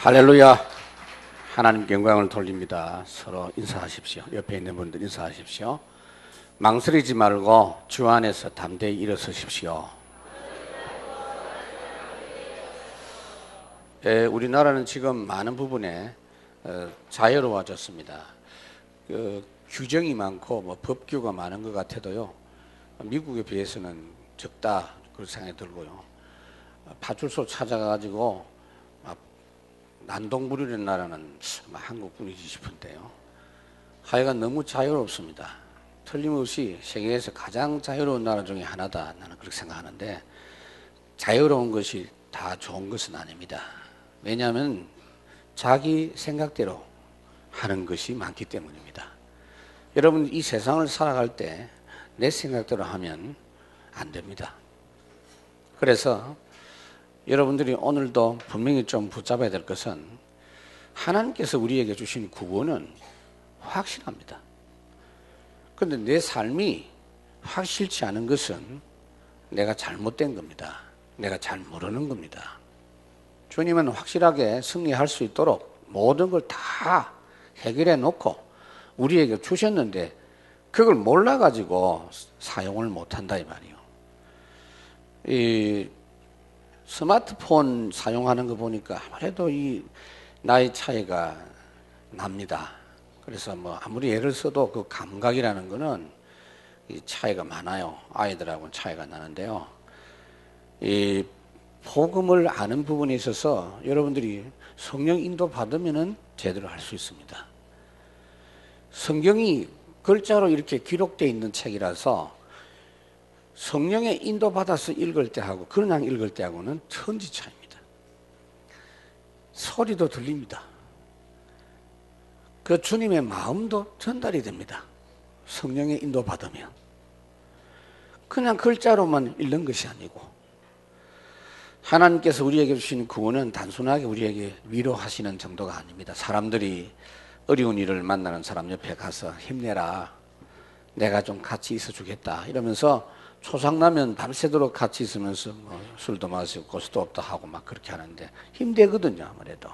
할렐루야. 하나님께 영광을 돌립니다. 서로 인사하십시오. 옆에 있는 분들 인사하십시오. 망설이지 말고 주 안에서 담대히 일어서십시오. 우리나라는 지금 많은 부분에 자유로워졌습니다. 규정이 많고 법규가 많은 것 같아도요, 미국에 비해서는 적다 그런 생각이 들고요. 파출소 찾아가지고 난동 부리는 나라는 한국뿐이지 싶은데요. 하여간 너무 자유롭습니다. 틀림없이 세계에서 가장 자유로운 나라 중에 하나다, 나는 그렇게 생각하는데, 자유로운 것이 다 좋은 것은 아닙니다. 왜냐하면 자기 생각대로 하는 것이 많기 때문입니다. 여러분, 이 세상을 살아갈 때 내 생각대로 하면 안 됩니다. 그래서 여러분들이 오늘도 분명히 좀 붙잡아야 될 것은, 하나님께서 우리에게 주신 구원은 확실합니다. 그런데 내 삶이 확실치 않은 것은 내가 잘못된 겁니다. 내가 잘 모르는 겁니다. 주님은 확실하게 승리할 수 있도록 모든 걸 다 해결해 놓고 우리에게 주셨는데, 그걸 몰라가지고 사용을 못한다 이 말이에요. 이 스마트폰 사용하는 거 보니까 아무래도 이 나이 차이가 납니다. 그래서 아무리 예를 써도 그 감각이라는 거는 이 차이가 많아요. 아이들하고는 차이가 나는데요. 이 복음을 아는 부분에 있어서 여러분들이 성령 인도 받으면은 제대로 할 수 있습니다. 성경이 글자로 이렇게 기록되어 있는 책이라서 성령의 인도 받아서 읽을 때하고 그냥 읽을 때하고는 천지 차이입니다. 소리도 들립니다. 그 주님의 마음도 전달이 됩니다. 성령의 인도 받으면. 그냥 글자로만 읽는 것이 아니고, 하나님께서 우리에게 주신 구원은 단순하게 우리에게 위로하시는 정도가 아닙니다. 사람들이 어려운 일을 만나는 사람 옆에 가서 힘내라, 내가 좀 같이 있어 주겠다 이러면서 초상나면 밤새도록 같이 있으면서 술도 마시고 고스도 없다 하고 그렇게 하는데 힘들거든요, 아무래도.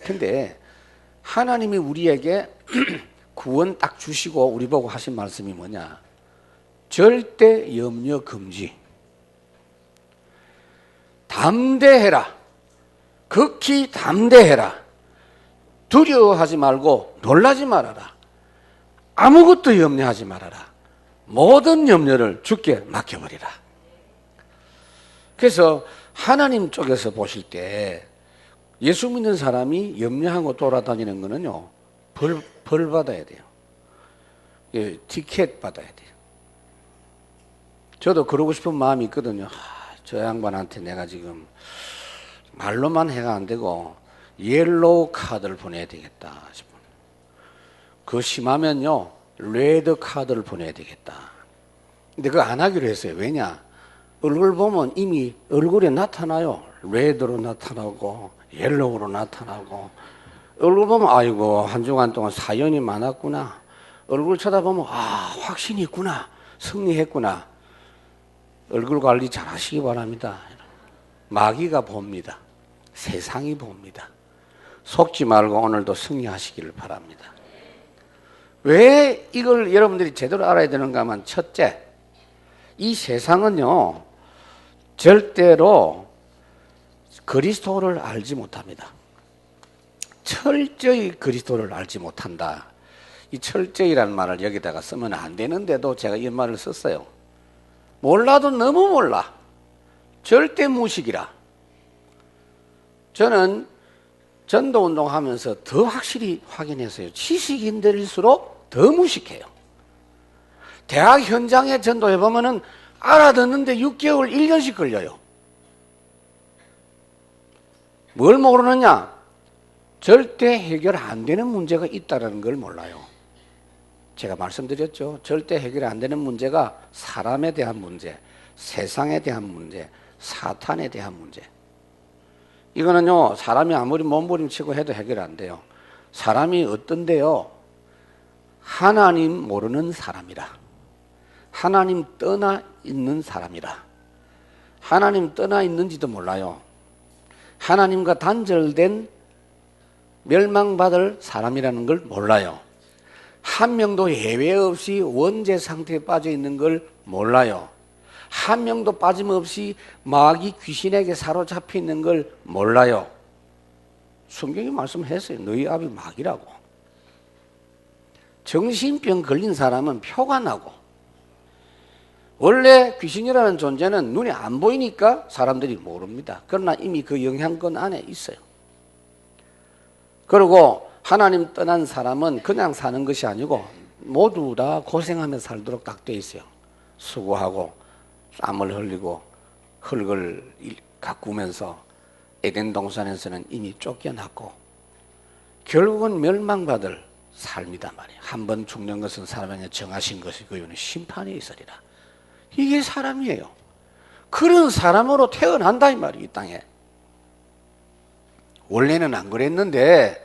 근데 하나님이 우리에게 구원 딱 주시고 우리 보고 하신 말씀이 뭐냐? 절대 염려 금지. 담대해라. 극히 담대해라. 두려워하지 말고 놀라지 말아라. 아무것도 염려하지 말아라. 모든 염려를 주께 맡겨버리라. 그래서 하나님 쪽에서 보실 때 예수 믿는 사람이 염려하고 돌아다니는 거는요, 벌 받아야 돼요. 티켓 받아야 돼요. 저도 그러고 싶은 마음이 있거든요. 저 양반한테 내가 지금 말로만 해가 안 되고 옐로우 카드를 보내야 되겠다 싶어요. 그거 심하면요, 레드 카드를 보내야 되겠다. 근데 그거 안 하기로 했어요. 왜냐? 얼굴 보면 이미 얼굴에 나타나요. 레드로 나타나고 옐로우로 나타나고. 얼굴 보면 아이고 한 주간 동안 사연이 많았구나. 얼굴 쳐다보면 확신이 있구나. 승리했구나. 얼굴 관리 잘 하시기 바랍니다. 마귀가 봅니다. 세상이 봅니다. 속지 말고 오늘도 승리하시기를 바랍니다. 왜 이걸 여러분들이 제대로 알아야 되는가 하면, 첫째, 이 세상은요, 절대로 그리스도를 알지 못합니다. 철저히 그리스도를 알지 못한다. 이 철저히라는 말을 여기다가 쓰면 안 되는데도 제가 이 말을 썼어요. 몰라도 너무 몰라. 절대 무식이라. 저는 전도운동 하면서 더 확실히 확인했어요. 지식인들일수록 더 무식해요. 대학 현장에 전도해보면 알아듣는데 6개월, 1년씩 걸려요. 뭘 모르느냐? 절대 해결 안 되는 문제가 있다는 걸 몰라요. 제가 말씀드렸죠. 절대 해결 안 되는 문제가 사람에 대한 문제, 세상에 대한 문제, 사탄에 대한 문제. 이거는요, 사람이 아무리 몸부림치고 해도 해결 안 돼요. 사람이 어떤데요? 하나님 모르는 사람이라. 하나님 떠나 있는 사람이라. 하나님 떠나 있는지도 몰라요. 하나님과 단절된 멸망받을 사람이라는 걸 몰라요. 한 명도 예외 없이 원죄 상태에 빠져 있는 걸 몰라요. 한 명도 빠짐없이 마귀 귀신에게 사로잡혀 있는 걸 몰라요. 성경이 말씀했어요. 너희 아비 마귀라고. 정신병 걸린 사람은 표가 나고, 원래 귀신이라는 존재는 눈에 안 보이니까 사람들이 모릅니다. 그러나 이미 그 영향권 안에 있어요. 그리고 하나님 떠난 사람은 그냥 사는 것이 아니고 모두 다 고생하며 살도록 딱 되어 있어요. 수고하고 땀을 흘리고 흙을 가꾸면서 에덴 동산에서는 이미 쫓겨났고 결국은 멸망받을 삶이단 말이에요. 한 번 죽는 것은 사람에게 정하신 것이 그 이유는 심판이 있으리라. 이게 사람이에요. 그런 사람으로 태어난다 이 말이에요. 이 땅에. 원래는 안 그랬는데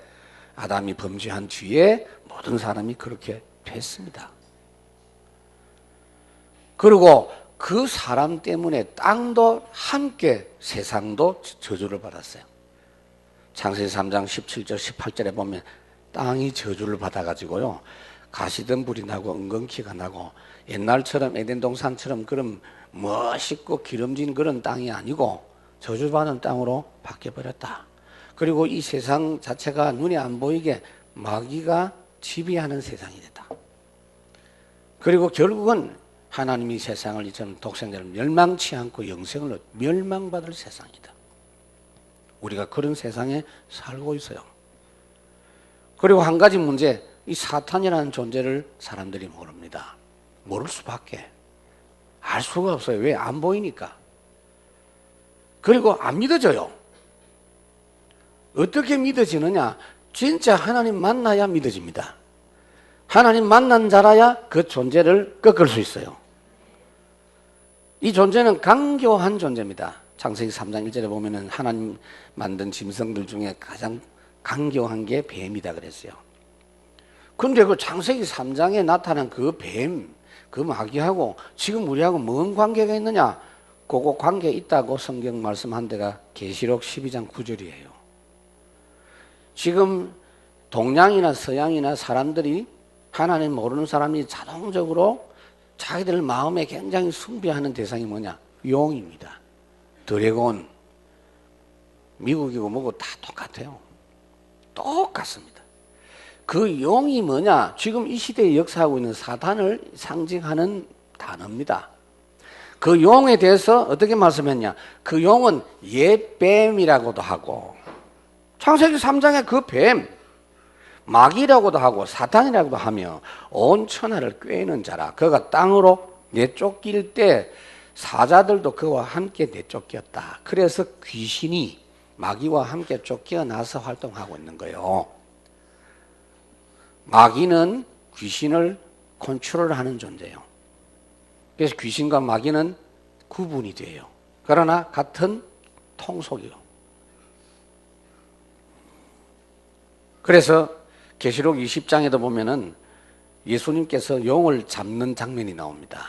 아담이 범죄한 뒤에 모든 사람이 그렇게 됐습니다. 그리고 그 사람 때문에 땅도 함께 세상도 저주를 받았어요. 창세기 3장 17절 18절에 보면 땅이 저주를 받아가지고요, 가시덤불이 나고 은근키가 나고, 옛날처럼 에덴 동산처럼 그런 멋있고 기름진 그런 땅이 아니고 저주받은 땅으로 바뀌어버렸다. 그리고 이 세상 자체가 눈에 안 보이게 마귀가 지배하는 세상이 됐다. 그리고 결국은 하나님이 세상을 이처럼 독생자를 멸망치 않고 영생을 얻 멸망받을 세상이다. 우리가 그런 세상에 살고 있어요. 그리고 한 가지 문제, 이 사탄이라는 존재를 사람들이 모릅니다. 모를 수밖에. 알 수가 없어요. 왜? 안 보이니까. 그리고 안 믿어져요. 어떻게 믿어지느냐? 진짜 하나님 만나야 믿어집니다. 하나님 만난 자라야 그 존재를 꺾을 수 있어요. 이 존재는 강교한 존재입니다. 창세기 3장 1절에 보면은 하나님 만든 짐승들 중에 가장 강교한 게 뱀이다 그랬어요. 근데 그 창세기 3장에 나타난 그 뱀, 그 마귀하고 지금 우리하고 뭔 관계가 있느냐? 그거 관계 있다고 성경 말씀한 데가 계시록 12장 9절이에요. 지금 동양이나 서양이나 사람들이 하나님 모르는 사람이 자동적으로 자기들 마음에 굉장히 숭배하는 대상이 뭐냐? 용입니다. 드래곤, 미국이고 뭐고 다 똑같아요. 똑같습니다. 그 용이 뭐냐? 지금 이 시대에 역사하고 있는 사탄을 상징하는 단어입니다. 그 용에 대해서 어떻게 말씀했냐? 그 용은 옛뱀이라고도 하고, 창세기 3장에 그 뱀, 마귀라고도 하고 사탄이라고도 하며 온 천하를 꿰는 자라. 그가 땅으로 내쫓길 때 사자들도 그와 함께 내쫓겼다. 그래서 귀신이 마귀와 함께 쫓겨나서 활동하고 있는 거예요. 마귀는 귀신을 컨트롤하는 존재예요. 그래서 귀신과 마귀는 구분이 돼요. 그러나 같은 통속이요. 그래서 계시록 20장에도 보면은 예수님께서 용을 잡는 장면이 나옵니다.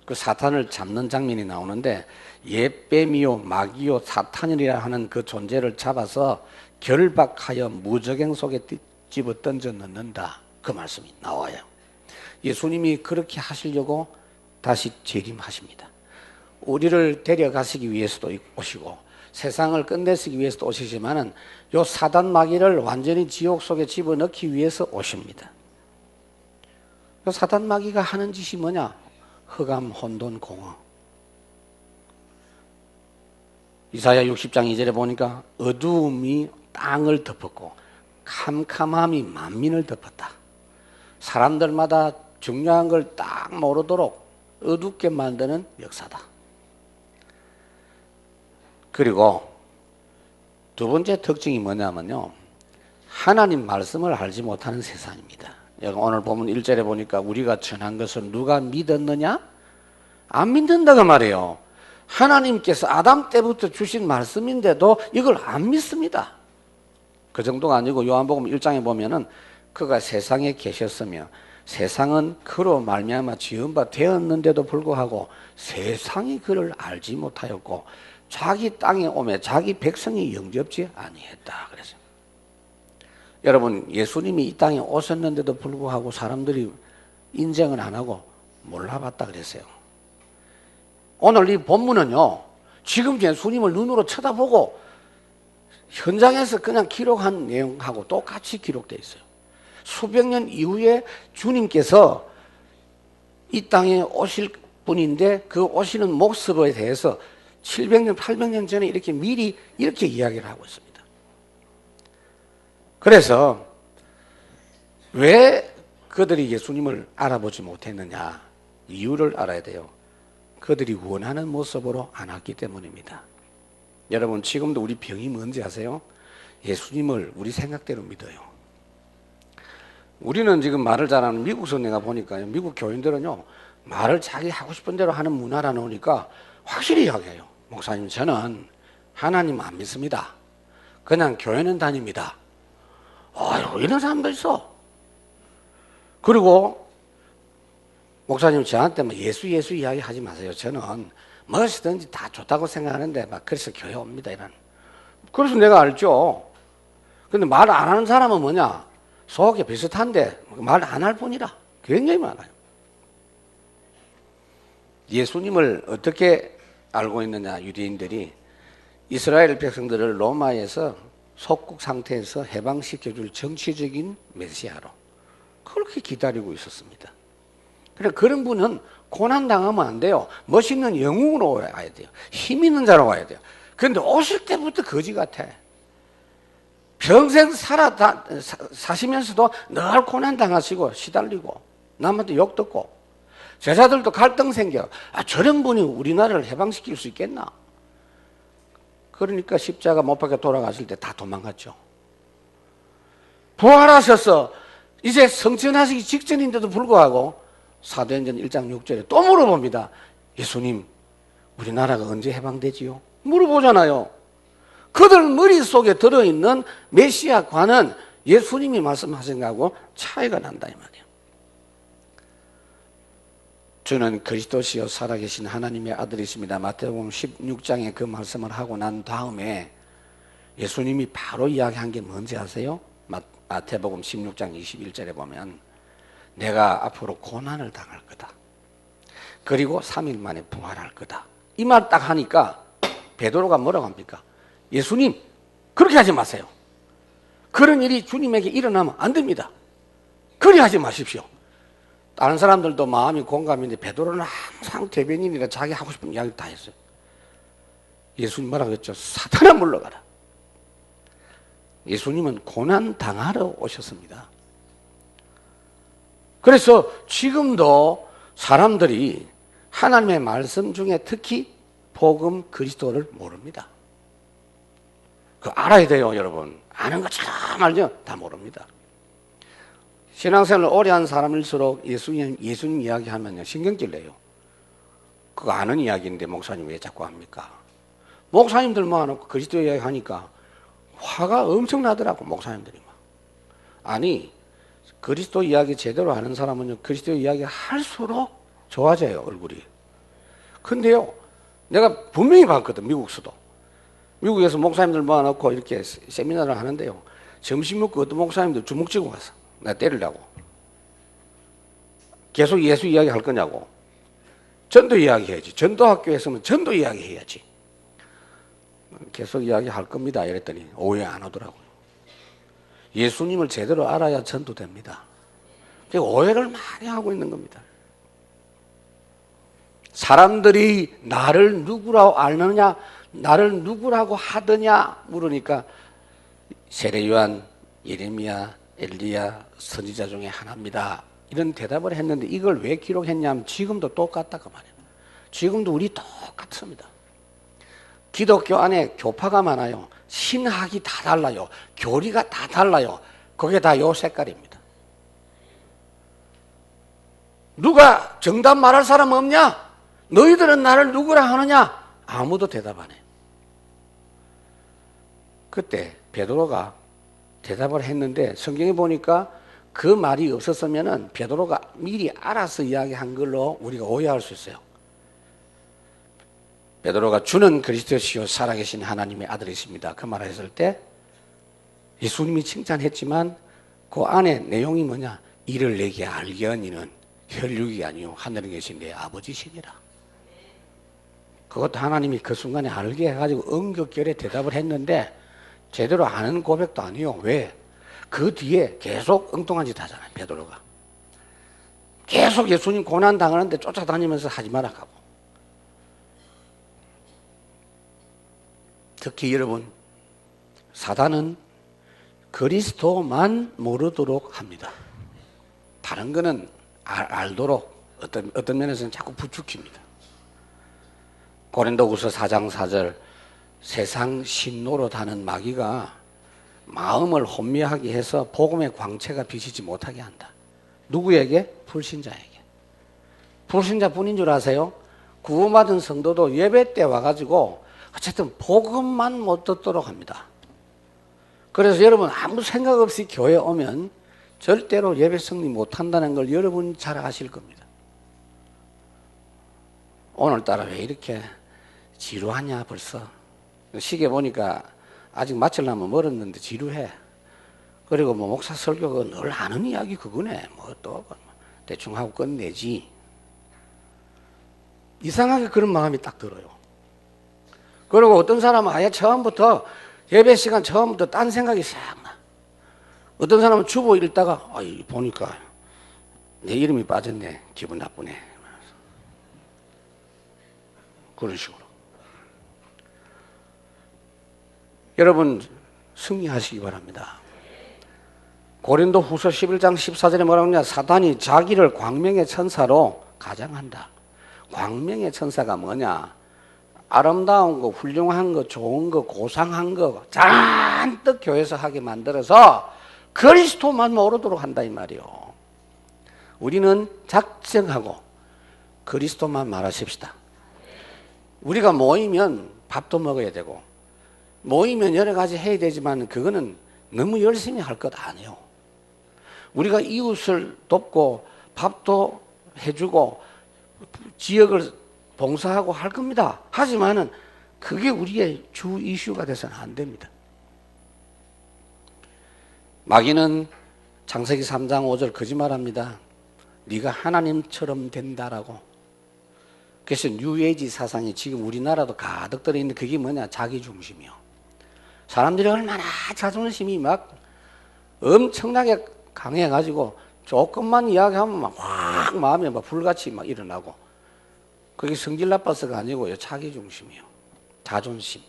그 사탄을 잡는 장면이 나오는데 옛뱀이요 마귀요 사탄이라 하는 그 존재를 잡아서 결박하여 무저갱 속에 집어 던져 넣는다. 그 말씀이 나와요. 예수님이 그렇게 하시려고 다시 재림하십니다. 우리를 데려가시기 위해서도 오시고 세상을 끝내시기 위해서도 오시지만은 요 사단 마귀를 완전히 지옥 속에 집어넣기 위해서 오십니다. 요 사단 마귀가 하는 짓이 뭐냐? 흑암, 혼돈, 공허. 이사야 60장 2절에 보니까 어두움이 땅을 덮었고 캄캄함이 만민을 덮었다. 사람들마다 중요한 걸 딱 모르도록 어둡게 만드는 역사다. 그리고 두 번째 특징이 뭐냐면요, 하나님 말씀을 알지 못하는 세상입니다. 여기 오늘 보면 1절에 보니까 우리가 전한 것을 누가 믿었느냐? 안 믿는다고 말해요. 하나님께서 아담 때부터 주신 말씀인데도 이걸 안 믿습니다. 그 정도가 아니고 요한복음 1장에 보면은 그가 세상에 계셨으며 세상은 그로 말미암아 지은 바 되었는데도 불구하고 세상이 그를 알지 못하였고 자기 땅에 오매 자기 백성이 영접지 아니했다 그랬어요. 여러분, 예수님이 이 땅에 오셨는데도 불구하고 사람들이 인정을 안 하고 몰라봤다 그랬어요. 오늘 이 본문은요, 지금 예수님을 눈으로 쳐다보고 현장에서 그냥 기록한 내용하고 똑같이 기록되어 있어요. 수백 년 이후에 주님께서 이 땅에 오실 분인데 그 오시는 모습에 대해서 700년, 800년 전에 이렇게 미리 이렇게 이야기를 하고 있습니다. 그래서 왜 그들이 예수님을 알아보지 못했느냐? 이유를 알아야 돼요. 그들이 원하는 모습으로 안 왔기 때문입니다. 여러분, 지금도 우리 병이 뭔지 아세요? 예수님을 우리 생각대로 믿어요. 우리는 지금 말을 잘하는 미국서 내가 보니까요, 미국 교인들은요, 말을 자기 하고 싶은 대로 하는 문화라 놓으니까 확실히 이야기해요. 목사님, 저는 하나님 안 믿습니다. 그냥 교회는 다닙니다. 아유, 이런 사람도 있어. 그리고 목사님, 저한테 뭐 예수 이야기 하지 마세요. 저는 무엇이든지 다 좋다고 생각하는데 막 그래서 교회 옵니다. 이런. 그래서 내가 알죠. 근데 말 안 하는 사람은 뭐냐? 속에 비슷한데 말 안 할 뿐이라. 굉장히 많아요. 예수님을 어떻게 알고 있느냐? 유대인들이 이스라엘 백성들을 로마에서 속국 상태에서 해방시켜줄 정치적인 메시아로 그렇게 기다리고 있었습니다. 그래, 그런 분은 고난당하면 안 돼요. 멋있는 영웅으로 와야 돼요. 힘 있는 자로 와야 돼요. 그런데 오실 때부터 거지 같아. 평생 사시면서도 늘 고난당하시고 시달리고 남한테 욕 듣고 제자들도 갈등 생겨. 저런 분이 우리나라를 해방시킬 수 있겠나? 그러니까 십자가 못 박혀 돌아가실 때 다 도망갔죠. 부활하셔서 이제 성천하시기 직전인데도 불구하고 사도행전 1장 6절에 또 물어봅니다. 예수님, 우리나라가 언제 해방되지요? 물어보잖아요. 그들 머릿속에 들어있는 메시아관은 예수님이 말씀하신 거하고 차이가 난다 이 말이에요. 주는 그리스도시요 살아계신 하나님의 아들이십니다. 마태복음 16장에 그 말씀을 하고 난 다음에 예수님이 바로 이야기한 게 뭔지 아세요? 마태복음 16장 21절에 보면 내가 앞으로 고난을 당할 거다. 그리고 3일 만에 부활할 거다. 이 말 딱 하니까 베드로가 뭐라고 합니까? 예수님, 그렇게 하지 마세요. 그런 일이 주님에게 일어나면 안 됩니다. 그리 하지 마십시오. 다른 사람들도 마음이 공감인데 베드로는 항상 대변인이라 자기 하고 싶은 이야기를 다 했어요. 예수님 뭐라고 했죠? 사탄아 물러가라. 예수님은 고난 당하러 오셨습니다. 그래서 지금도 사람들이 하나님의 말씀 중에 특히 복음 그리스도를 모릅니다. 그거 알아야 돼요, 여러분. 아는 것처럼 알죠? 다 모릅니다. 신앙생활을 오래 한 사람일수록 예수님 이야기하면요, 신경질 내요. 그거 아는 이야기인데 목사님 왜 자꾸 합니까? 목사님들 모아놓고 그리스도 이야기 하니까 화가 엄청 나더라고, 목사님들이 막. 아니, 그리스도 이야기 제대로 하는 사람은요, 그리스도 이야기 할수록 좋아져요, 얼굴이. 근데요, 내가 분명히 봤거든, 미국서도. 미국에서 목사님들 모아놓고 이렇게 세미나를 하는데요, 점심 먹고 어떤 목사님들 주먹 쥐고 갔어. 나 때리려고. 계속 예수 이야기 할 거냐고. 전도 이야기 해야지. 전도학교에 있으면 전도 이야기 해야지. 계속 이야기 할 겁니다. 이랬더니 오해 안 하더라고요. 예수님을 제대로 알아야 전도됩니다. 오해를 많이 하고 있는 겁니다. 사람들이 나를 누구라고 아느냐, 나를 누구라고 하더냐 물으니까 세례요한, 예레미야, 엘리야 선지자 중에 하나입니다. 이런 대답을 했는데 이걸 왜 기록했냐면 지금도 똑같다 그 말이에요. 지금도 우리 똑같습니다. 기독교 안에 교파가 많아요. 신학이 다 달라요. 교리가 다 달라요. 그게 다 요 색깔입니다. 누가 정답 말할 사람 없냐? 너희들은 나를 누구라 하느냐? 아무도 대답 안 해. 그때 베드로가 대답을 했는데 성경에 보니까 그 말이 없었으면 베드로가 미리 알아서 이야기한 걸로 우리가 오해할 수 있어요. 베드로가 주는 그리스도시요 살아계신 하나님의 아들이십니다. 그 말을 했을 때 예수님이 칭찬했지만 그 안에 내용이 뭐냐? 이를 내게 알게 하니는 혈육이 아니요 하늘에 계신 내 아버지시니라. 그것도 하나님이 그 순간에 알게 해가지고 응격결에 대답을 했는데 제대로 아는 고백도 아니요. 왜? 그 뒤에 계속 엉뚱한 짓 하잖아요. 베드로가 계속 예수님 고난 당하는데 쫓아다니면서 하지 마라 하고. 특히 여러분, 사단은 그리스도만 모르도록 합니다. 다른 거는 알도록 어떤 면에서는 자꾸 부추깁니다. 고린도후서 4장 4절 세상 신노릇하는 마귀가 마음을 혼미하게 해서 복음의 광채가 비치지 못하게 한다. 누구에게? 불신자에게. 불신자뿐인 줄 아세요? 구원받은 성도도 예배 때 와가지고 어쨌든 복음만 못 듣도록 합니다. 그래서 여러분 아무 생각 없이 교회 오면 절대로 예배 승리 못한다는 걸 여러분 잘 아실 겁니다. 오늘따라 왜 이렇게 지루하냐 벌써. 시계 보니까 아직 마치려면 멀었는데 지루해. 그리고 뭐 목사 설교가 늘 하는 이야기 그거네. 뭐 또 대충 하고 끝내지. 이상하게 그런 마음이 딱 들어요. 그리고 어떤 사람은 아예 처음부터 예배 시간 처음부터 딴 생각이 싹 나. 어떤 사람은 주보 읽다가 보니까 내 이름이 빠졌네. 기분 나쁘네. 그런 식으로. 여러분 승리하시기 바랍니다. 고린도 후서 11장 14절에 뭐라고 하냐? 사단이 자기를 광명의 천사로 가장한다. 광명의 천사가 뭐냐? 아름다운 거, 훌륭한 거, 좋은 거, 고상한 거 잔뜩 교회에서 하게 만들어서 그리스도만 모르도록 한다 이 말이요. 우리는 작정하고 그리스도만 말하십시다. 우리가 모이면 밥도 먹어야 되고 모이면 여러 가지 해야 되지만 그거는 너무 열심히 할 것 아니에요. 우리가 이웃을 돕고 밥도 해주고 지역을 봉사하고 할 겁니다. 하지만은 그게 우리의 주 이슈가 돼서는 안 됩니다. 마귀는 창세기 3장 5절 거짓말합니다. 네가 하나님처럼 된다라고. 그래서 뉴에이지 사상이 지금 우리나라도 가득 들어있는 그게 뭐냐? 자기중심이요. 사람들이 얼마나 자존심이 막 엄청나게 강해가지고 조금만 이야기하면 확 마음이 막 불같이 막 일어나고. 그게 성질 나빠서가 아니고요. 자기중심이요. 자존심.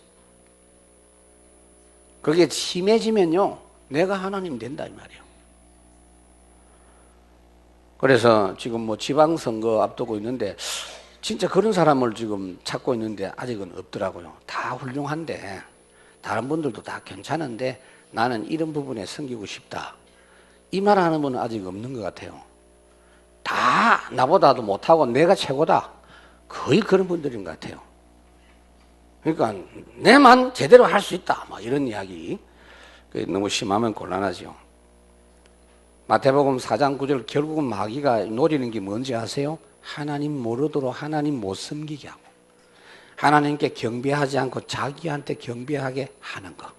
그게 심해지면요. 내가 하나님 된다 이 말이에요. 그래서 지금 뭐 지방선거 앞두고 있는데 진짜 그런 사람을 지금 찾고 있는데 아직은 없더라고요. 다 훌륭한데 다른 분들도 다 괜찮은데 나는 이런 부분에 섬기고 싶다. 이 말 하는 분은 아직 없는 것 같아요. 다 나보다도 못하고 내가 최고다. 거의 그런 분들인 것 같아요. 그러니까 내만 제대로 할 수 있다. 뭐 이런 이야기. 너무 심하면 곤란하죠. 마태복음 4장 9절 결국은 마귀가 노리는 게 뭔지 아세요? 하나님 모르도록 하나님 못 섬기게 하고 하나님께 경배하지 않고 자기한테 경배하게 하는 것.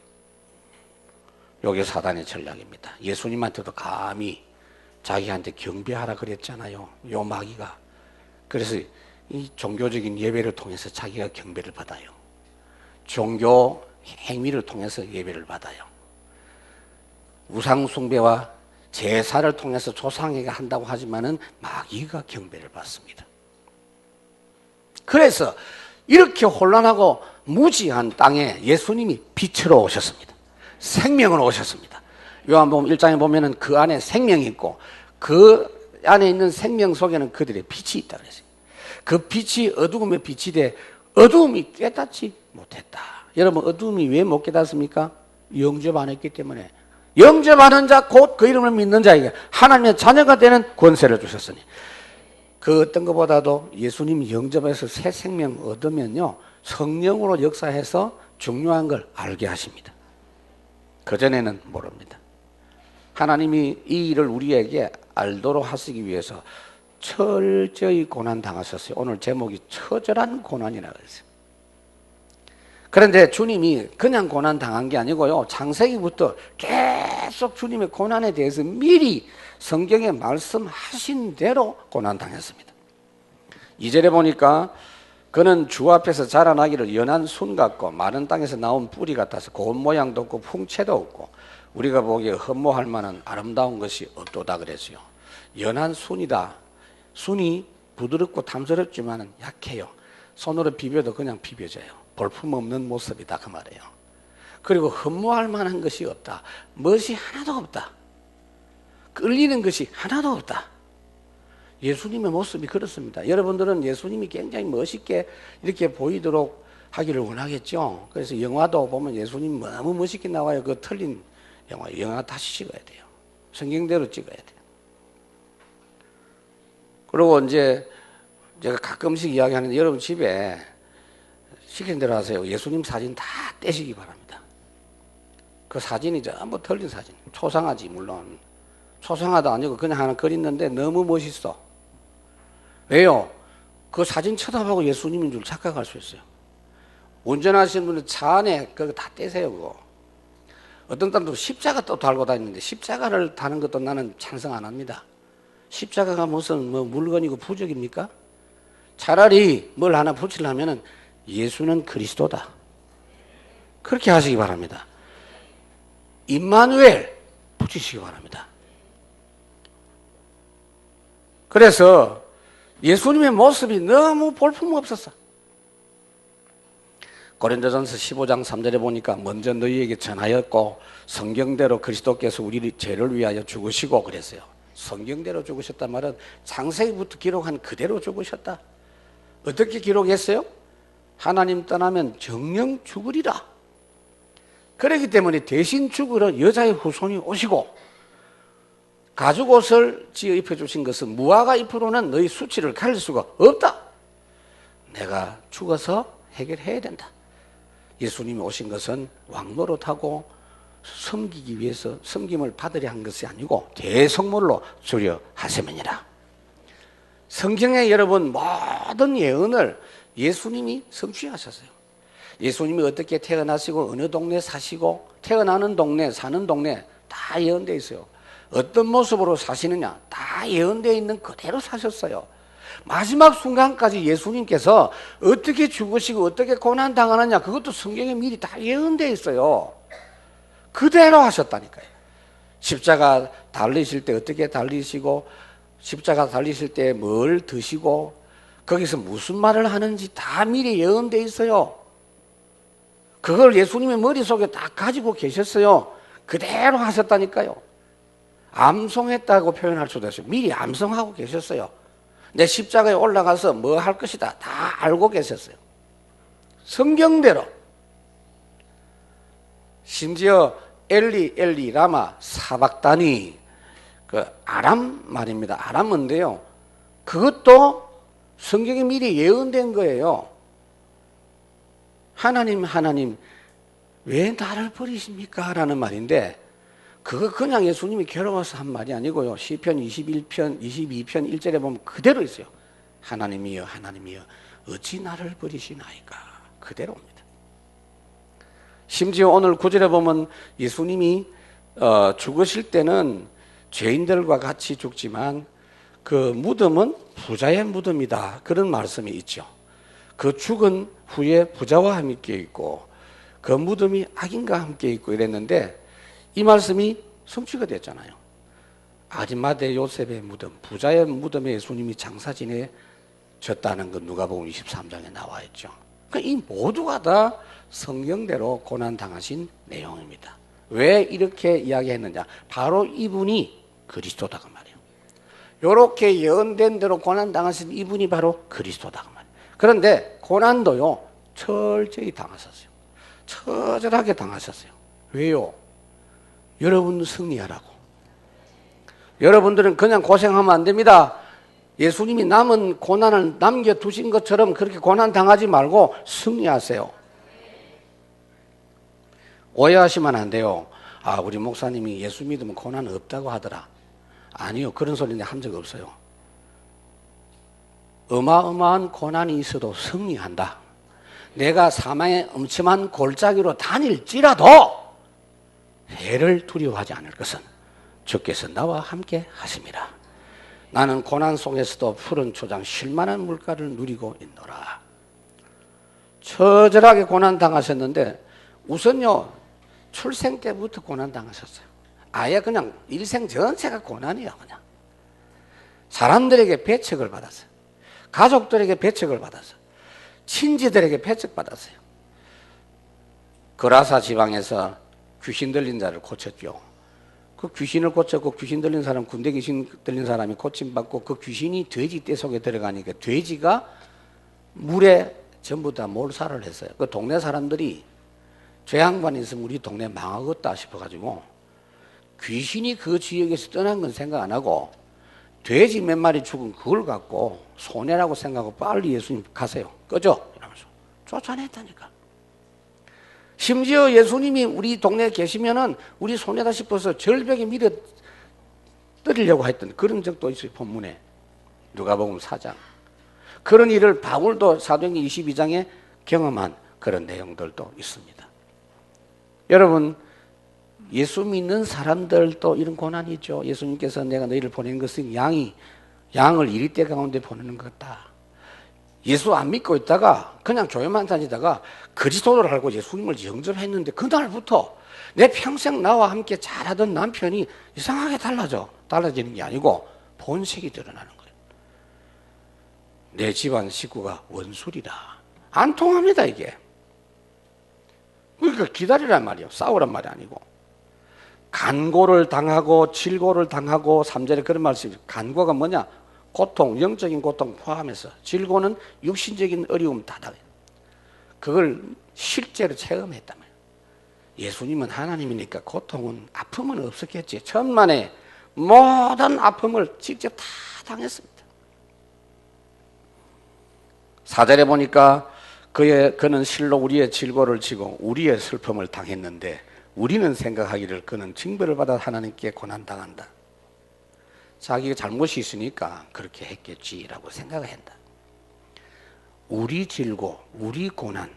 이게 사단의 전략입니다. 예수님한테도 감히 자기한테 경배하라 그랬잖아요. 요 마귀가. 그래서 이 종교적인 예배를 통해서 자기가 경배를 받아요. 종교 행위를 통해서 예배를 받아요. 우상 숭배와 제사를 통해서 조상에게 한다고 하지만은 마귀가 경배를 받습니다. 그래서 이렇게 혼란하고 무지한 땅에 예수님이 빛으로 오셨습니다. 생명으로 오셨습니다. 요한복음 1장에 보면은 그 안에 생명이 있고 그 안에 있는 생명 속에는 그들의 빛이 있다 그랬어요. 그 빛이 어두움의 빛이 돼 어두움이 깨닫지 못했다. 여러분 어두움이 왜 못 깨닫습니까? 영접 안 했기 때문에. 영접하는 자 곧 그 이름을 믿는 자에게 하나님의 자녀가 되는 권세를 주셨으니 그 어떤 것보다도 예수님 영접해서 새 생명 얻으면요 성령으로 역사해서 중요한 걸 알게 하십니다. 그전에는 모릅니다. 하나님이 이 일을 우리에게 알도록 하시기 위해서 철저히 고난 당하셨어요. 오늘 제목이 처절한 고난이라고 했어요. 그런데 주님이 그냥 고난 당한 게 아니고요. 창세기부터 계속 주님의 고난에 대해서 미리 성경에 말씀하신 대로 고난 당했습니다. 2절에 보니까 그는 주 앞에서 자라나기를 연한 순 같고 마른 땅에서 나온 뿌리 같아서 고운 모양도 없고 풍채도 없고 우리가 보기에 흠모할 만한 아름다운 것이 없도다 그랬어요. 연한 순이다. 순이 부드럽고 탐스럽지만 약해요. 손으로 비벼도 그냥 비벼져요. 볼품없는 모습이다 그 말이에요. 그리고 흠모할 만한 것이 없다. 멋이 하나도 없다. 끌리는 것이 하나도 없다. 예수님의 모습이 그렇습니다. 여러분들은 예수님이 굉장히 멋있게 이렇게 보이도록 하기를 원하겠죠. 그래서 영화도 보면 예수님 너무 멋있게 나와요. 그 틀린 영화 다시 찍어야 돼요. 성경대로 찍어야 돼요. 그리고 이제 제가 가끔씩 이야기하는데 여러분 집에 시키는 대로 하세요. 예수님 사진 다 떼시기 바랍니다. 그 사진이 전부 틀린 사진. 초상화지 물론. 초상화도 아니고 그냥 하나 그렸는데 너무 멋있어. 왜요? 그 사진 쳐다보고 예수님인 줄 착각할 수 있어요. 운전하시는 분은 차 안에 그거 다 떼세요. 그거. 어떤 사람도 십자가 또 달고 다니는데 십자가를 다는 것도 나는 찬성 안 합니다. 십자가가 무슨 물건이고 부적입니까? 차라리 뭘 하나 붙이려면은 예수는 그리스도다. 그렇게 하시기 바랍니다. 임마누엘 붙이시기 바랍니다. 그래서 예수님의 모습이 너무 볼품없었어. 고린도전서 15장 3절에 보니까 먼저 너희에게 전하였고 성경대로 그리스도께서 우리 죄를 위하여 죽으시고 그랬어요. 성경대로 죽으셨단 말은 창세기부터 기록한 그대로 죽으셨다. 어떻게 기록했어요? 하나님 떠나면 정령 죽으리라. 그렇기 때문에 대신 죽으러 여자의 후손이 오시고 가죽옷을 지어 입혀주신 것은 무화과 잎으로는 너희 수치를 가릴 수가 없다. 내가 죽어서 해결해야 된다. 예수님이 오신 것은 왕노릇하고 섬기기 위해서 섬김을 받으려 한 것이 아니고 대성물로 주려 하셈이니라. 성경에 여러분 모든 예언을 예수님이 성취하셨어요. 예수님이 어떻게 태어나시고 어느 동네 사시고 태어나는 동네 사는 동네 다 예언되어 있어요. 어떤 모습으로 사시느냐 다 예언되어 있는 그대로 사셨어요. 마지막 순간까지 예수님께서 어떻게 죽으시고 어떻게 고난당하느냐 그것도 성경에 미리 다 예언되어 있어요. 그대로 하셨다니까요. 십자가 달리실 때 어떻게 달리시고 십자가 달리실 때 뭘 드시고 거기서 무슨 말을 하는지 다 미리 예언되어 있어요. 그걸 예수님의 머릿속에 다 가지고 계셨어요. 그대로 하셨다니까요. 암송했다고 표현할 수도 있어요. 미리 암송하고 계셨어요. 내 십자가에 올라가서 뭐 할 것이다 다 알고 계셨어요. 성경대로. 심지어 엘리 라마 사박다니 그 아람 말입니다. 아람어인데요. 그것도 성경에 미리 예언된 거예요. 하나님 왜 나를 버리십니까? 라는 말인데 그거 그냥 예수님이 괴로워서 한 말이 아니고요. 시편 21편 22편 1절에 보면 그대로 있어요. 하나님이여 어찌 나를 버리시나이까. 그대로입니다. 심지어 오늘 9절에 보면 예수님이 죽으실 때는 죄인들과 같이 죽지만 그 무덤은 부자의 무덤이다. 그런 말씀이 있죠. 그 죽은 후에 부자와 함께 있고 그 무덤이 악인과 함께 있고 이랬는데 이 말씀이 성취가 됐잖아요. 아리마대 요셉의 무덤, 부자의 무덤에 예수님이 장사 지내셨다는 건 누가복음 23장에 나와 있죠. 그러니까 이 모두가 다 성경대로 고난 당하신 내용입니다. 왜 이렇게 이야기했느냐? 바로 이분이 그리스도다 그 말이에요. 이렇게 예언된 대로 고난 당하신 이분이 바로 그리스도다 그 말이에요. 그런데 고난도요 철저히 당하셨어요. 처절하게 당하셨어요. 왜요? 여러분 승리하라고. 여러분들은 그냥 고생하면 안 됩니다. 예수님이 남은 고난을 남겨두신 것처럼 그렇게 고난 당하지 말고 승리하세요. 오해하시면 안 돼요. 아, 우리 목사님이 예수 믿으면 고난 없다고 하더라. 아니요, 그런 소리는 한 적 없어요. 어마어마한 고난이 있어도 승리한다. 내가 사망의 엄침한 골짜기로 다닐지라도 해를 두려워하지 않을 것은 주께서 나와 함께 하심이라. 나는 고난 속에서도 푸른 초장 쉴만한 물가를 누리고 있노라. 처절하게 고난 당하셨는데 우선요 출생 때부터 고난 당하셨어요. 아예 그냥 일생 전체가 고난이에요. 그냥 사람들에게 배척을 받았어요. 가족들에게 배척을 받았어요. 친지들에게 배척받았어요. 거라사 지방에서 귀신 들린 자를 고쳤죠. 그 귀신을 고쳤고 귀신 들린 사람, 군대 귀신 들린 사람이 고침받고 그 귀신이 돼지 떼 속에 들어가니까 돼지가 물에 전부 다 몰살을 했어요. 그 동네 사람들이 저 양반이 있으면 우리 동네 망하겠다 싶어가지고 귀신이 그 지역에서 떠난 건 생각 안 하고 돼지 몇 마리 죽은 그걸 갖고 손해라고 생각하고 빨리 예수님 가세요. 꺼져! 이러면서 쫓아냈다니까. 심지어 예수님이 우리 동네에 계시면은 우리 손해다 싶어서 절벽에 밀어 떨리려고 했던 그런 적도 있어요. 본문에. 누가복음 4장. 그런 일을 바울도 사도행전 22장에 경험한 그런 내용들도 있습니다. 여러분, 예수 믿는 사람들도 이런 고난이 있죠. 예수님께서 내가 너희를 보낸 것은 양을 이리떼 가운데 보내는 것 같다. 예수 안 믿고 있다가 그냥 교회만 다니다가 그리스도를 알고 예수님을 영접했는데 그날부터 내 평생 나와 함께 잘하던 남편이 이상하게 달라지는 게 아니고 본색이 드러나는 거예요. 내 집안 식구가 원술이다. 안 통합니다 이게. 그러니까 기다리란 말이에요. 싸우란 말이 아니고. 간고를 당하고 질고를 당하고 3절에 그런 말씀이 간고가 뭐냐? 고통, 영적인 고통 포함해서 질고는 육신적인 어려움 다 당해요. 그걸 실제로 체험했단 말이에요. 예수님은 하나님이니까 고통은 아픔은 없었겠지. 천만의 모든 아픔을 직접 다 당했습니다. 4절에 보니까 그는 실로 우리의 질고를 지고 우리의 슬픔을 당했는데 우리는 생각하기를 그는 징벌을 받아 하나님께 고난당한다. 자기가 잘못이 있으니까 그렇게 했겠지라고 생각을 한다. 우리 질고, 우리 고난,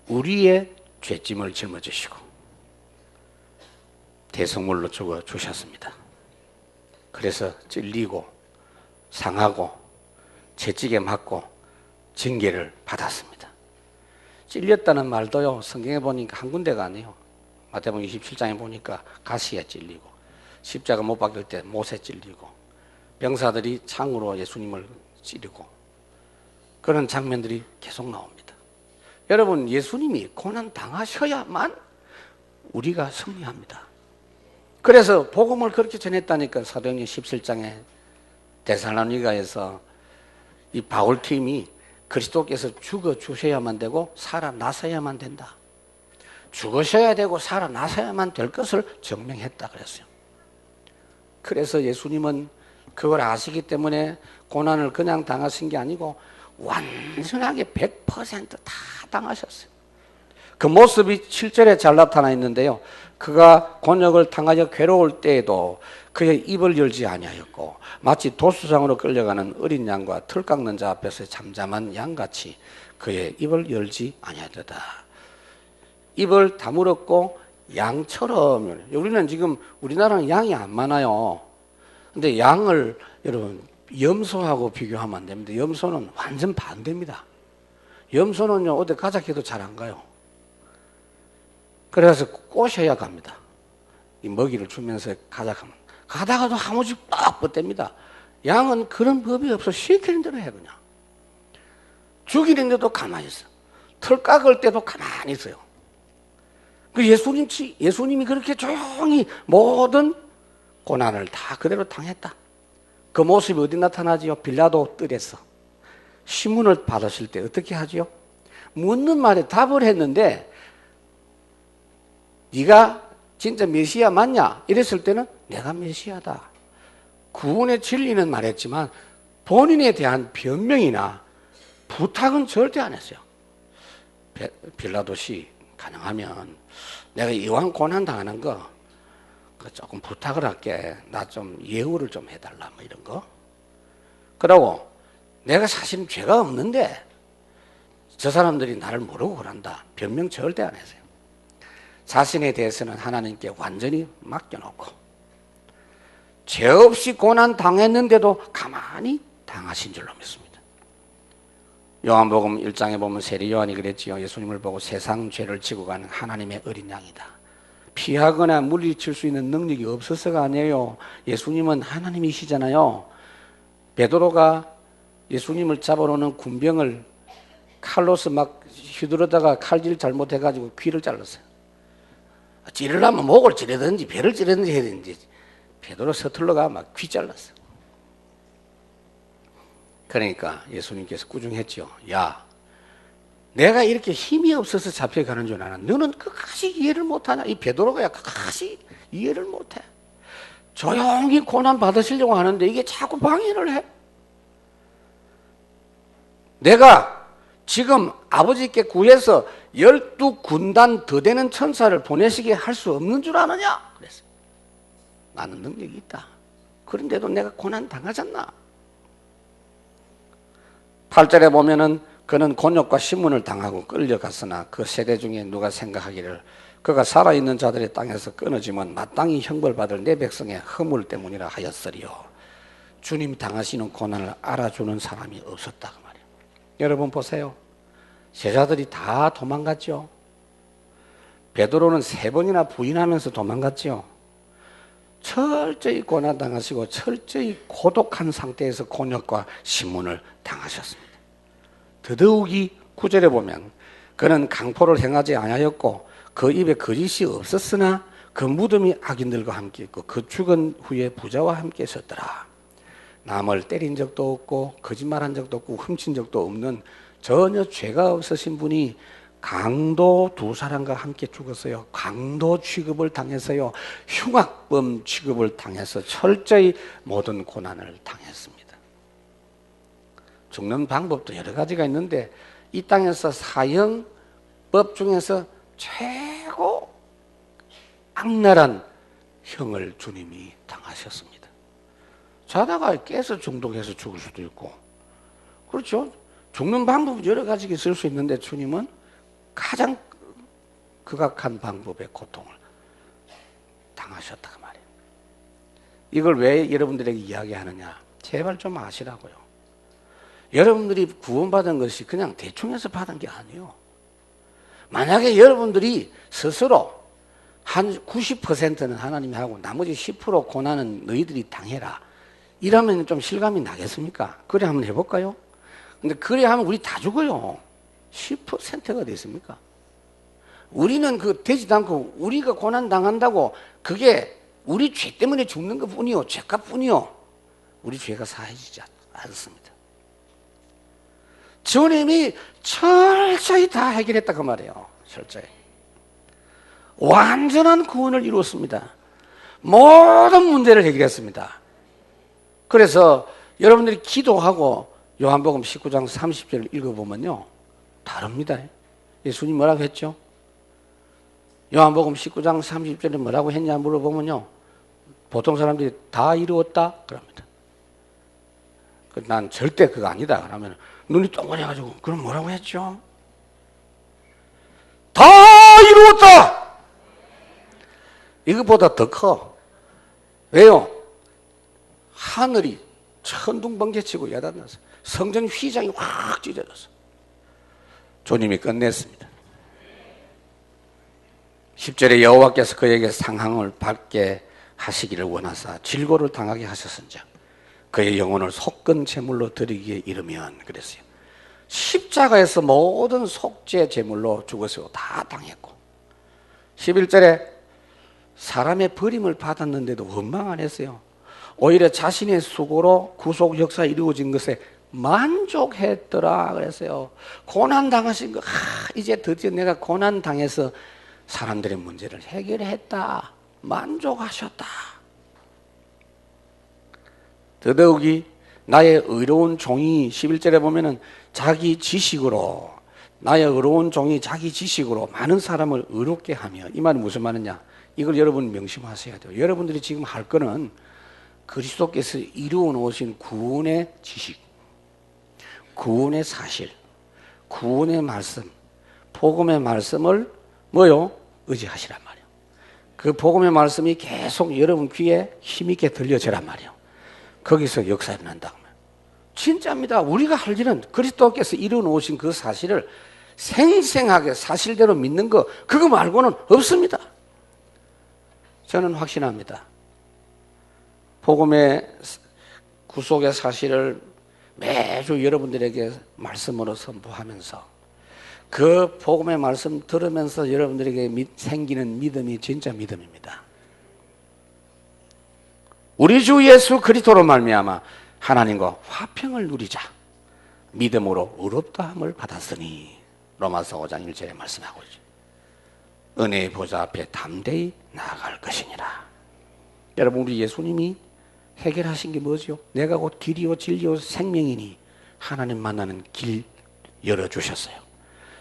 우리의 죄짐을 짊어지시고 대성물로 죽어 주셨습니다. 그래서 찔리고 상하고 채찍에 맞고 징계를 받았습니다. 찔렸다는 말도요 성경에 보니까 한 군데가 아니에요. 마태복음 27장에 보니까 가시에 찔리고 십자가 못 박을 때 못에 찔리고 병사들이 창으로 예수님을 찌르고 그런 장면들이 계속 나옵니다. 여러분, 예수님이 고난 당하셔야만 우리가 승리합니다. 그래서 복음을 그렇게 전했다니까. 사도행전 17장에 데살로니가에서 이 바울팀이 그리스도께서 죽어 주셔야만 되고 살아나서야만 된다. 죽으셔야 되고 살아나서야만 될 것을 증명했다 그랬어요. 그래서 예수님은 그걸 아시기 때문에 고난을 그냥 당하신 게 아니고 완전하게 100%다 당하셨어요. 그 모습이 7절에 잘 나타나 있는데요. 그가 곤욕을 당하여 괴로울 때에도 그의 입을 열지 아니하였고 마치 도수장으로 끌려가는 어린 양과 털 깎는 자 앞에서 잠잠한 양같이 그의 입을 열지 아니하였다. 입을 다물었고 양처럼. 우리는 지금 우리나라는 양이 안 많아요. 근데 양을 여러분 염소하고 비교하면 안 됩니다. 염소는 완전 반대입니다. 염소는요 어디 가자 해도 잘 안 가요. 그래서 꼬셔야 갑니다. 이 먹이를 주면서 가자 하면 가다가도 한 번씩 딱 뻗댑니다. 양은 그런 법이 없어. 시키는 대로 해 그냥. 죽이는데도 가만히 있어. 털 깎을 때도 가만히 있어요. 그 예수님이 그렇게 조용히 모든 고난을 다 그대로 당했다. 그 모습이 어디 나타나지요? 빌라도 뜰에서 신문을 받으실 때 어떻게 하지요? 묻는 말에 답을 했는데 네가 진짜 메시아 맞냐? 이랬을 때는 내가 메시아다. 구원의 진리는 말했지만 본인에 대한 변명이나 부탁은 절대 안 했어요. 빌라도시 가능하면 내가 이왕 고난 당하는 거 조금 부탁을 할게. 나 좀 예우를 좀 해달라 뭐 이런 거. 그러고 내가 사실은 죄가 없는데 저 사람들이 나를 모르고 그런다. 변명 절대 안 했어요. 자신에 대해서는 하나님께 완전히 맡겨놓고 죄 없이 고난 당했는데도 가만히 당하신 줄로 믿습니다. 요한복음 1장에 보면 세리 요한이 그랬지요. 예수님을 보고 세상 죄를 지고 가는 하나님의 어린 양이다. 피하거나 물리칠 수 있는 능력이 없어서가 아니에요. 예수님은 하나님이시잖아요. 베드로가 예수님을 잡아오는 군병을 칼로서 막 휘두르다가 칼질 잘못해가지고 귀를 잘랐어요. 찌르려면 목을 찌르든지 배를 찌르든지 해야 되는지 베드로 서툴러가 막 귀 잘랐어요. 그러니까 예수님께서 꾸중했죠. 야, 내가 이렇게 힘이 없어서 잡혀가는 줄 아나? 너는 끝까지 이해를 못하냐? 이 베드로가 끝까지 이해를 못해. 조용히 고난 받으시려고 하는데 이게 자꾸 방해를 해. 내가 지금 아버지께 구해서 12군단 더 되는 천사를 보내시게 할 수 없는 줄 아느냐? 그랬어요. 나는 능력이 있다. 그런데도 내가 고난 당하잖나. 8절에 보면은 그는 곤욕과 신문을 당하고 끌려갔으나 그 세대 중에 누가 생각하기를 그가 살아있는 자들의 땅에서 끊어지면 마땅히 형벌받을 내 백성의 허물 때문이라 하였으리요. 주님 당하시는 고난을 알아주는 사람이 없었다 그 말이에요. 여러분 보세요. 제자들이 다 도망갔죠. 베드로는 3번이나 부인하면서 도망갔죠. 철저히 고난 당하시고 철저히 고독한 상태에서 곤욕과 신문을 당하셨습니다. 더더욱이 9절에 보면 그는 강포를 행하지 아니하였고 그 입에 거짓이 없었으나 그 무덤이 악인들과 함께 있고 그 죽은 후에 부자와 함께 있었더라. 남을 때린 적도 없고 거짓말한 적도 없고 훔친 적도 없는 전혀 죄가 없으신 분이 강도 2사람과 함께 죽었어요. 강도 취급을 당해서요. 흉악범 취급을 당해서 철저히 모든 고난을 당했습니다. 죽는 방법도 여러 가지가 있는데 이 땅에서 사형법 중에서 최고 악랄한 형을 주님이 당하셨습니다. 자다가 깨서 중독해서 죽을 수도 있고 그렇죠. 죽는 방법은 여러 가지가 있을 수 있는데 주님은 가장 극악한 방법의 고통을 당하셨다 그 말이에요. 이걸 왜 여러분들에게 이야기하느냐? 제발 좀 아시라고요. 여러분들이 구원받은 것이 그냥 대충 해서 받은 게 아니에요. 만약에 여러분들이 스스로 한 90%는 하나님이 하고 나머지 10% 고난은 너희들이 당해라. 이러면 좀 실감이 나겠습니까? 그래 한번 해볼까요? 근데 그래 하면 우리 다 죽어요. 10%가 됐습니까? 우리는 그 되지도 않고 우리가 고난 당한다고 그게 우리 죄 때문에 죽는 것 뿐이요. 죄값 뿐이요. 우리 죄가 사해지지 않습니다. 주님이 철저히 다 해결했다 그 말이에요. 철저히. 완전한 구원을 이루었습니다. 모든 문제를 해결했습니다. 그래서 여러분들이 기도하고 요한복음 19장 30절 읽어보면요. 다릅니다. 예수님 뭐라고 했죠? 요한복음 19장 30절에 뭐라고 했냐 물어보면요. 보통 사람들이 다 이루었다? 그럽니다. 난 절대 그거 아니다. 그러면 눈이 동그래가지고 그럼 뭐라고 했죠? 다 이루었다! 이것보다 더 커. 왜요? 하늘이 천둥번개치고 야단났어. 성전 휘장이 확 찢어졌어. 주님이 끝냈습니다. 10절에 여호와께서 그에게 상함을 받게 하시기를 원하사 질고를 당하게 하셨은즉 그의 영혼을 속건 제물로 드리기에 이르면 그랬어요. 십자가에서 모든 속죄 제물로 죽었어요. 다 당했고 11절에 사람의 버림을 받았는데도 원망 안 했어요. 오히려 자신의 수고로 구속 역사 이루어진 것에 만족했더라 그랬어요. 고난 당하신 거 이제 드디어 내가 고난 당해서 사람들의 문제를 해결했다. 만족하셨다. 더더욱이 나의 의로운 종이 11절에 보면은 자기 지식으로 나의 의로운 종이 자기 지식으로 많은 사람을 의롭게 하며 이 말은 무슨 말이냐? 이걸 여러분 명심하셔야 돼요. 여러분들이 지금 할 거는 그리스도께서 이루어 놓으신 구원의 지식, 구원의 사실, 구원의 말씀, 복음의 말씀을 뭐요? 의지하시란 말이에요. 그 복음의 말씀이 계속 여러분 귀에 힘있게 들려지란 말이에요. 거기서 역사 일어난다고. 진짜입니다. 우리가 할 일은 그리스도께서 이루어놓으신 그 사실을 생생하게 사실대로 믿는 거, 그거 말고는 없습니다. 저는 확신합니다. 복음의 구속의 사실을 매주 여러분들에게 말씀으로 선포하면서 그 복음의 말씀 들으면서 여러분들에게 생기는 믿음이 진짜 믿음입니다. 우리 주 예수 그리스도로 말미암아 하나님과 화평을 누리자. 믿음으로 의롭다함을 받았으니 로마서 5장 1절에 말씀하고 있죠. 은혜의 보좌 앞에 담대히 나아갈 것이니라. 여러분, 우리 예수님이 해결하신 게 뭐죠? 내가 곧 길이요 진리요 생명이니 하나님 만나는 길 열어주셨어요.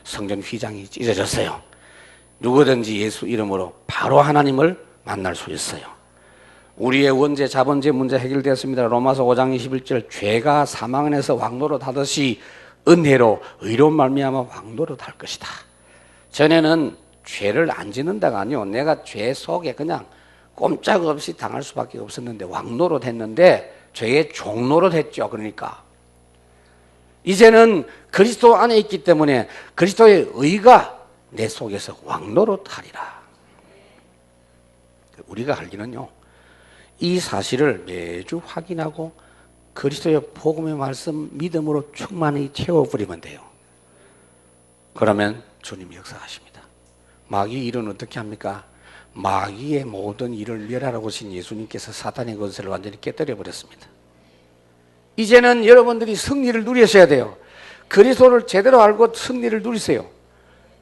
성전 휘장이 찢어졌어요. 누구든지 예수 이름으로 바로 하나님을 만날 수 있어요. 우리의 원죄 자본죄 문제 해결되었습니다. 로마서 5장 21절 죄가 사망 안에서 왕노릇 하듯이 은혜로 의로운 말미암아 왕노릇 할 것이다. 전에는 죄를 안 짓는다가 아니요, 내가 죄 속에 그냥 꼼짝없이 당할 수밖에 없었는데 왕노릇 했는데 죄의 종노릇 했죠. 그러니까 이제는 그리스도 안에 있기 때문에 그리스도의 의가 내 속에서 왕노릇 하리라. 우리가 할 일은요, 이 사실을 매주 확인하고 그리스도의 복음의 말씀 믿음으로 충만히 채워버리면 돼요. 그러면 주님이 역사하십니다. 마귀의 일은 어떻게 합니까? 마귀의 모든 일을 멸하라고 하신 예수님께서 사탄의 권세를 완전히 깨뜨려 버렸습니다. 이제는 여러분들이 승리를 누리셔야 돼요. 그리스도를 제대로 알고 승리를 누리세요.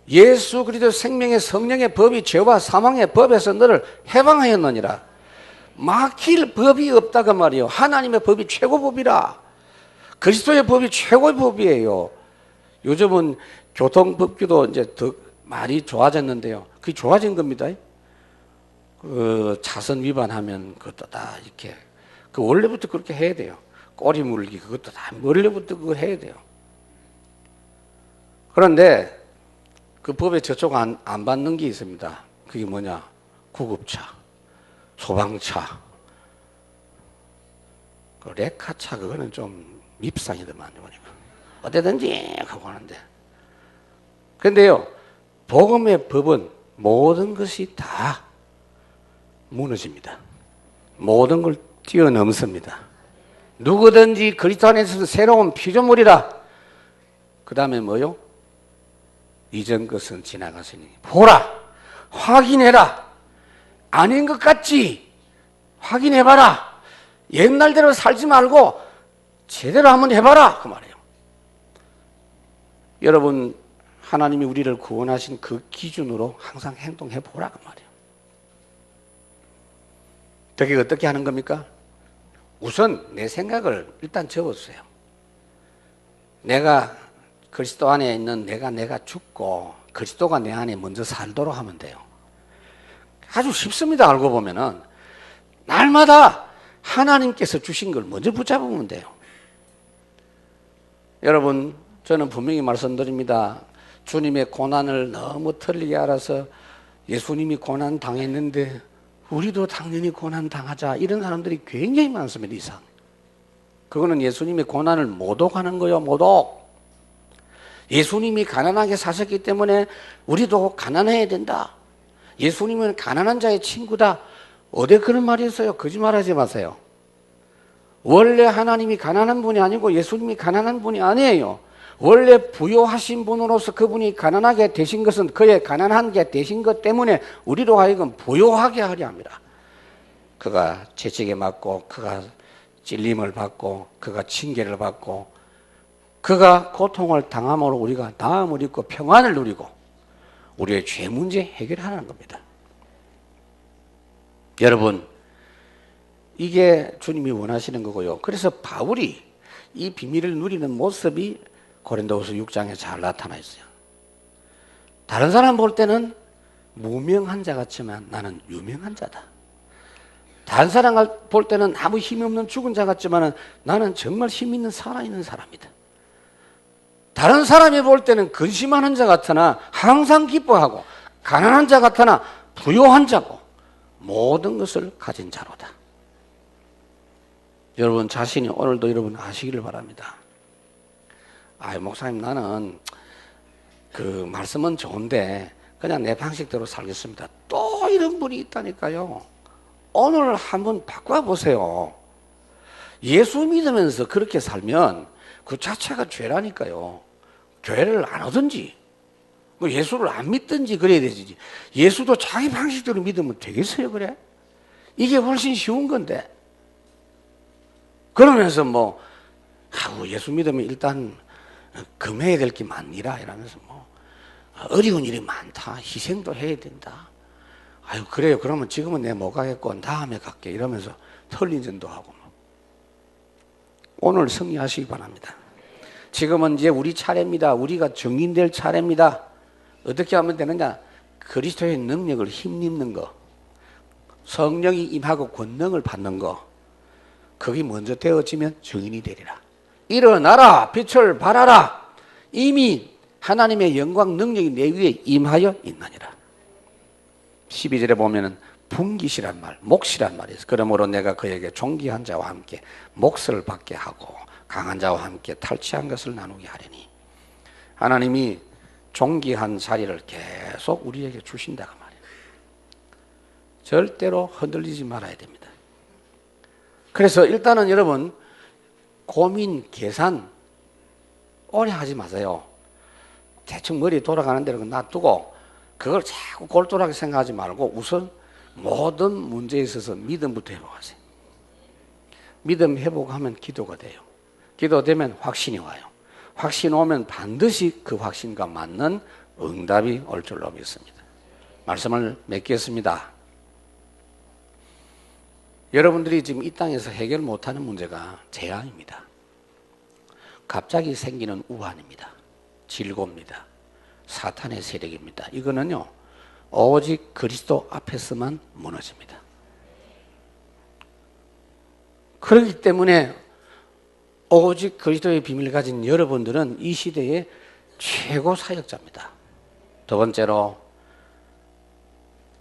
예수 그리스도 생명의 성령의 법이 죄와 사망의 법에서 너를 해방하였느니라. 막힐 법이 없다고 말이에요. 하나님의 법이 최고법이라. 그리스도의 법이 최고의 법이에요. 요즘은 교통법규도 이제 더 많이 좋아졌는데요. 그게 좋아진 겁니다. 그 차선 위반하면 그것도 다 이렇게 그 원래부터 그렇게 해야 돼요. 꼬리 물기 그것도 다 원래부터 그거 해야 돼요. 그런데 그 법에 저촉 안 받는 게 있습니다. 그게 뭐냐? 구급차, 소방차, 그 레카차 그거는 좀 밉상이더만 어디든지 하고 하는데. 그런데요, 복음의 법은 모든 것이 다 무너집니다. 모든 걸 뛰어넘습니다. 누구든지 그리스도 안에서 새로운 피조물이라. 그 다음에 뭐요? 이전 것은 지나갔으니 보라, 확인해라. 아닌 것 같지? 확인해봐라. 옛날대로 살지 말고 제대로 한번 해봐라 그 말이에요. 여러분, 하나님이 우리를 구원하신 그 기준으로 항상 행동해보라 그 말이에요. 그게 어떻게 하는 겁니까? 우선 내 생각을 일단 접어주세요. 내가 그리스도 안에 있는 내가 죽고 그리스도가 내 안에 먼저 살도록 하면 돼요. 아주 쉽습니다. 알고 보면은 날마다 하나님께서 주신 걸 먼저 붙잡으면 돼요. 여러분, 저는 분명히 말씀드립니다. 주님의 고난을 너무 틀리게 알아서 예수님이 고난 당했는데 우리도 당연히 고난 당하자, 이런 사람들이 굉장히 많습니다. 이상. 그거는 예수님의 고난을 모독하는 거예요. 모독. 예수님이 가난하게 사셨기 때문에 우리도 가난해야 된다. 예수님은 가난한 자의 친구다. 어디 그런 말이 있어요? 거짓말하지 마세요. 원래 하나님이 가난한 분이 아니고 예수님이 가난한 분이 아니에요. 원래 부요하신 분으로서 그분이 가난하게 되신 것은 그의 가난한 게 되신 것 때문에 우리로 하여금 부요하게 하려 합니다. 그가 채찍에 맞고, 그가 찔림을 받고, 그가 징계를 받고, 그가 고통을 당함으로 우리가 나음을 입고 평안을 누리고 우리의 죄 문제 해결하는 겁니다. 여러분, 이게 주님이 원하시는 거고요. 그래서 바울이 이 비밀을 누리는 모습이 고린도후서 6장에 잘 나타나 있어요. 다른 사람 볼 때는 무명한 자 같지만 나는 유명한 자다. 다른 사람 볼 때는 아무 힘이 없는 죽은 자 같지만 나는 정말 힘 있는 살아있는 사람이다. 다른 사람이 볼 때는 근심하는 자 같으나 항상 기뻐하고 가난한 자 같으나 부요한 자고 모든 것을 가진 자로다. 여러분 자신이 오늘도 여러분 아시기를 바랍니다. 목사님 나는 그 말씀은 좋은데 그냥 내 방식대로 살겠습니다. 또 이런 분이 있다니까요. 오늘 한번 바꿔보세요. 예수 믿으면서 그렇게 살면 그 자체가 죄라니까요. 교회를 안 오든지 뭐 예수를 안 믿든지 그래야 되지. 예수도 자기 방식대로 믿으면 되겠어요? 그래? 이게 훨씬 쉬운 건데. 그러면서 예수 믿으면 일단 금해야 될 게 많니라 이러면서 어려운 일이 많다. 희생도 해야 된다. 그래요. 그러면 지금은 내가 못 가겠고 다음에 갈게 이러면서 틀린 전도하고 오늘 승리하시기 바랍니다. 지금은 이제 우리 차례입니다. 우리가 증인될 차례입니다. 어떻게 하면 되느냐? 그리스도의 능력을 힘입는 거, 성령이 임하고 권능을 받는 거, 그게 먼저 되어지면 증인이 되리라. 일어나라, 빛을 발하라. 이미 하나님의 영광 능력이 내 위에 임하여 있느니라. 12절에 보면은 분깃이란 말, 몫이란 말이 있어요. 그러므로 내가 그에게 존귀한 자와 함께 몫을 받게 하고 강한 자와 함께 탈취한 것을 나누게 하려니. 하나님이 존귀한 자리를 계속 우리에게 주신다고 말이에요. 절대로 흔들리지 말아야 됩니다. 그래서 일단은 여러분 고민, 계산 오래 하지 마세요. 대충 머리 돌아가는 대로 놔두고 그걸 자꾸 골똘하게 생각하지 말고 우선 모든 문제에 있어서 믿음부터 회복하세요. 믿음 회복하면 기도가 돼요. 기도되면 확신이 와요. 확신 오면 반드시 그 확신과 맞는 응답이 올 줄로 믿습니다. 말씀을 맺겠습니다. 여러분들이 지금 이 땅에서 해결 못하는 문제가 재앙입니다. 갑자기 생기는 우환입니다. 질고입니다. 사탄의 세력입니다. 이거는요 오직 그리스도 앞에서만 무너집니다. 그렇기 때문에 오직 그리스도의 비밀을 가진 여러분들은 이 시대의 최고 사역자입니다. 두 번째로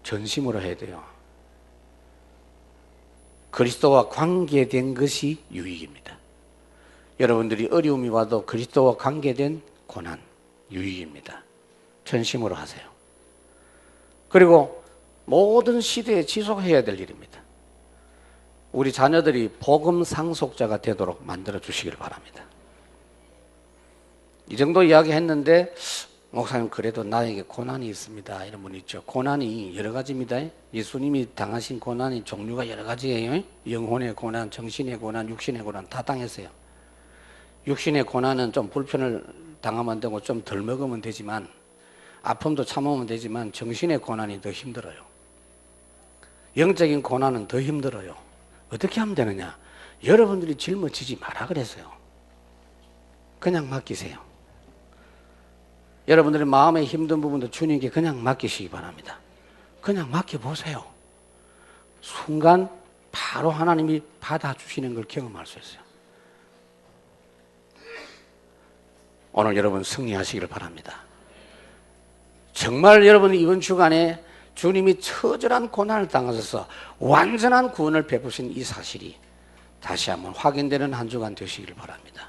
전심으로 해야 돼요. 그리스도와 관계된 것이 유익입니다. 여러분들이 어려움이 와도 그리스도와 관계된 고난, 유익입니다. 전심으로 하세요. 그리고 모든 시대에 지속해야 될 일입니다. 우리 자녀들이 복음 상속자가 되도록 만들어 주시길 바랍니다. 이 정도 이야기 했는데 목사님 그래도 나에게 고난이 있습니다. 이런 분 있죠. 고난이 여러 가지입니다. 예수님이 당하신 고난이 종류가 여러 가지예요. 영혼의 고난, 정신의 고난, 육신의 고난 다 당했어요. 육신의 고난은 좀 불편을 당하면 되고 좀 덜 먹으면 되지만 아픔도 참으면 되지만 정신의 고난이 더 힘들어요. 영적인 고난은 더 힘들어요. 어떻게 하면 되느냐? 여러분들이 짊어지지 마라 그랬어요. 그냥 맡기세요. 여러분들의 마음에 힘든 부분도 주님께 그냥 맡기시기 바랍니다. 그냥 맡겨보세요. 순간 바로 하나님이 받아주시는 걸 경험할 수 있어요. 오늘 여러분 승리하시기를 바랍니다. 정말 여러분이 이번 주간에 주님이 처절한 고난을 당하셔서 완전한 구원을 베푸신 이 사실이 다시 한번 확인되는 한 주간 되시기를 바랍니다.